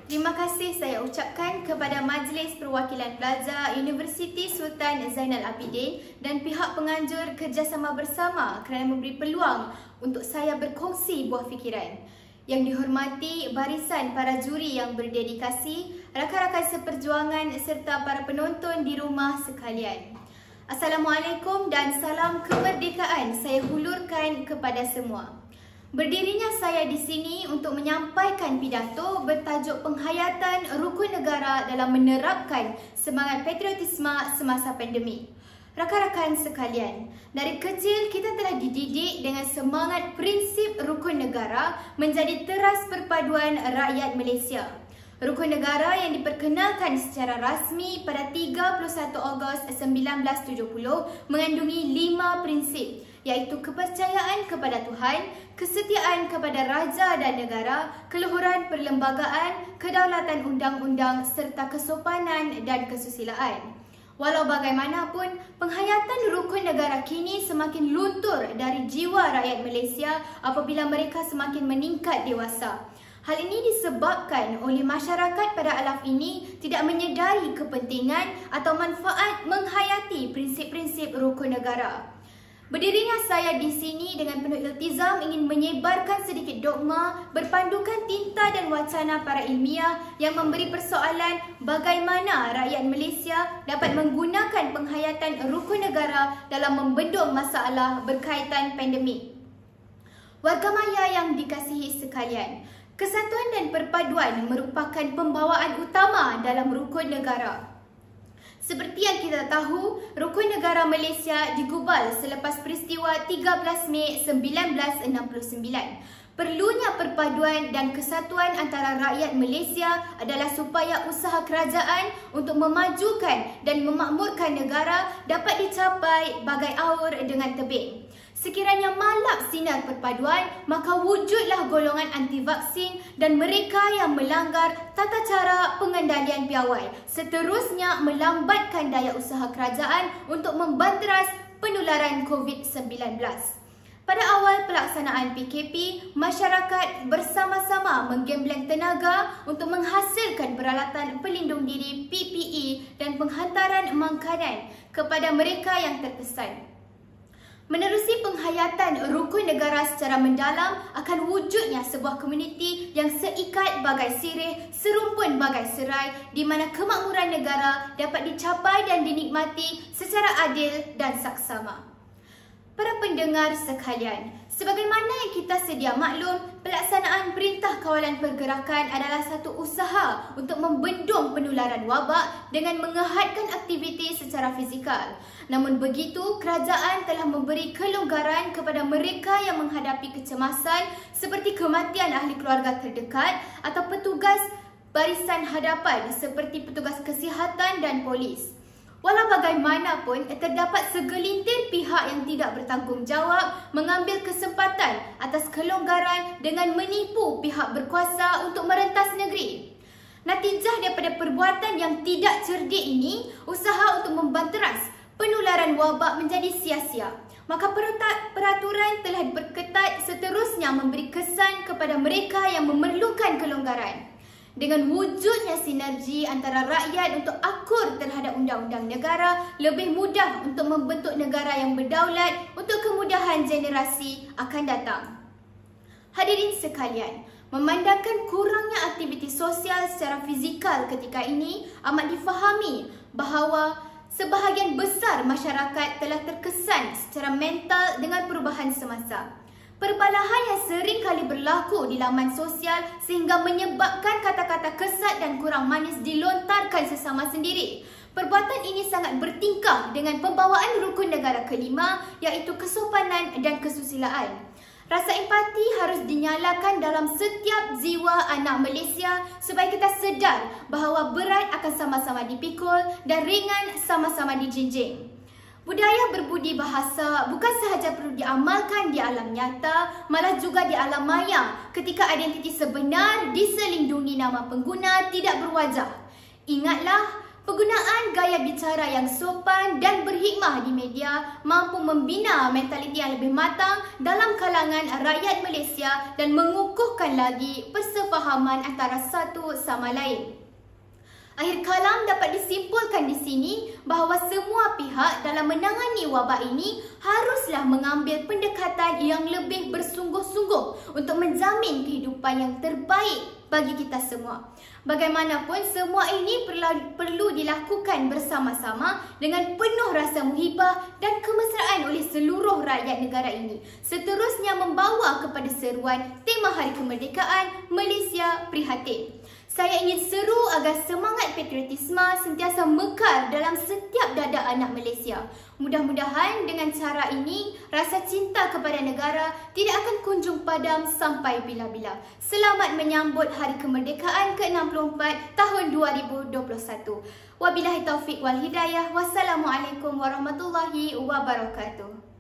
Terima kasih saya ucapkan kepada Majlis Perwakilan Plaza Universiti Sultan Zainal Abidin dan pihak penganjur kerjasama bersama kerana memberi peluang untuk saya berkongsi buah fikiran. Yang dihormati barisan para juri yang berdedikasi, rakan-rakan seperjuangan serta para penonton di rumah sekalian. Assalamualaikum dan salam kemerdekaan saya hulurkan kepada semua. Berdirinya saya di sini untuk menyampaikan pidato bertajuk penghayatan rukun negara dalam menerapkan semangat patriotisme semasa pandemik. Rakan-rakan sekalian, dari kecil kita telah dididik dengan semangat prinsip rukun negara menjadi teras perpaduan rakyat Malaysia. Rukun negara yang diperkenalkan secara rasmi pada 31 Ogos 1970 mengandungi 5 prinsip, iaitu kepercayaan kepada Tuhan, kesetiaan kepada raja dan negara, keluhuran perlembagaan, kedaulatan undang-undang serta kesopanan dan kesusilaan. Walau bagaimanapun, penghayatan rukun negara kini semakin luntur dari jiwa rakyat Malaysia apabila mereka semakin meningkat dewasa. Hal ini disebabkan oleh masyarakat pada alaf ini tidak menyedari kepentingan atau manfaat menghayati prinsip-prinsip rukun negara. Berdirinya saya di sini dengan penuh iltizam ingin menyebarkan sedikit dogma berpandukan tinta dan wacana para ilmiah yang memberi persoalan bagaimana rakyat Malaysia dapat menggunakan penghayatan rukun negara dalam membendung masalah berkaitan pandemik. Warga maya yang dikasihi sekalian, kesatuan dan perpaduan merupakan pembawaan utama dalam rukun negara. Seperti yang kita tahu, rukun negara Malaysia digubal selepas peristiwa 13 Mei 1969. Perlunya perpaduan dan kesatuan antara rakyat Malaysia adalah supaya usaha kerajaan untuk memajukan dan memakmurkan negara dapat dicapai bagai aur dengan tebing. Sekiranya malap sinar perpaduan, maka wujudlah golongan anti-vaksin dan mereka yang melanggar tata cara pengendalian piawai, seterusnya melambatkan daya usaha kerajaan untuk membanteras penularan COVID-19. Pada awal pelaksanaan PKP, masyarakat bersama-sama menggembleng tenaga untuk menghasilkan peralatan pelindung diri PPE dan penghantaran makanan kepada mereka yang terkesan. Menerusi penghayatan rukun negara secara mendalam akan wujudnya sebuah komuniti yang seikat bagai sirih, serumpun bagai serai di mana kemakmuran negara dapat dicapai dan dinikmati secara adil dan saksama. Para pendengar sekalian, sebagaimana yang kita sedia maklum, pelaksanaan Perintah Kawalan Pergerakan adalah satu usaha untuk membendung penularan wabak dengan mengehadkan aktiviti secara fizikal. Namun begitu, kerajaan telah memberi kelonggaran kepada mereka yang menghadapi kecemasan seperti kematian ahli keluarga terdekat atau petugas barisan hadapan seperti petugas kesihatan dan polis. Walau bagaimanapun, terdapat segelintir pihak yang tidak bertanggungjawab mengambil kesempatan atas kelonggaran dengan menipu pihak berkuasa untuk merentas negeri. Natijah daripada perbuatan yang tidak cerdik ini, usaha untuk membanteras penularan wabak menjadi sia-sia. Maka peraturan telah berketat seterusnya memberi kesan kepada mereka yang memerlukan kelonggaran. Dengan wujudnya sinergi antara rakyat untuk akur terhadap undang-undang negara, lebih mudah untuk membentuk negara yang berdaulat untuk kemudahan generasi akan datang. Hadirin sekalian, memandangkan kurangnya aktiviti sosial secara fizikal ketika ini, amat difahami bahawa sebahagian besar masyarakat telah terkesan secara mental dengan perubahan semasa. Perbalahan yang sering kali berlaku di laman sosial sehingga menyebabkan kata-kata kesat dan kurang manis dilontarkan sesama sendiri. Perbuatan ini sangat bertingkah dengan pembawaan rukun negara kelima, iaitu kesopanan dan kesusilaan. Rasa empati harus dinyalakan dalam setiap jiwa anak Malaysia supaya kita sedar bahawa berat akan sama-sama dipikul dan ringan sama-sama dijinjing. Budaya berbudi bahasa bukan sahaja perlu diamalkan di alam nyata, malah juga di alam maya ketika identiti sebenar diselindungi nama pengguna tidak berwajah. Ingatlah, Penggunaan gaya bicara yang sopan dan berhikmah di media mampu membina mentaliti yang lebih matang dalam kalangan rakyat Malaysia dan mengukuhkan lagi persefahaman antara satu sama lain. Akhir kalam dapat disimpulkan di sini bahawa semua pihak dalam menangani wabak ini haruslah mengambil pendekatan yang lebih bersungguh-sungguh untuk menjamin kehidupan yang terbaik bagi kita semua. Bagaimanapun, semua ini perlu dilakukan bersama-sama dengan penuh rasa muhibah dan kemesraan oleh seluruh rakyat negara ini. Seterusnya membawa kepada seruan tema Hari Kemerdekaan Malaysia Prihatin. Saya ingin seru agar semangat patriotisme sentiasa mekar dalam setiap dada anak Malaysia. Mudah-mudahan dengan cara ini, rasa cinta kepada negara tidak akan kunjung padam sampai bila-bila. Selamat menyambut Hari Kemerdekaan ke-64 tahun 2021. Wabillahi taufiq wal hidayah. Wassalamualaikum warahmatullahi wabarakatuh.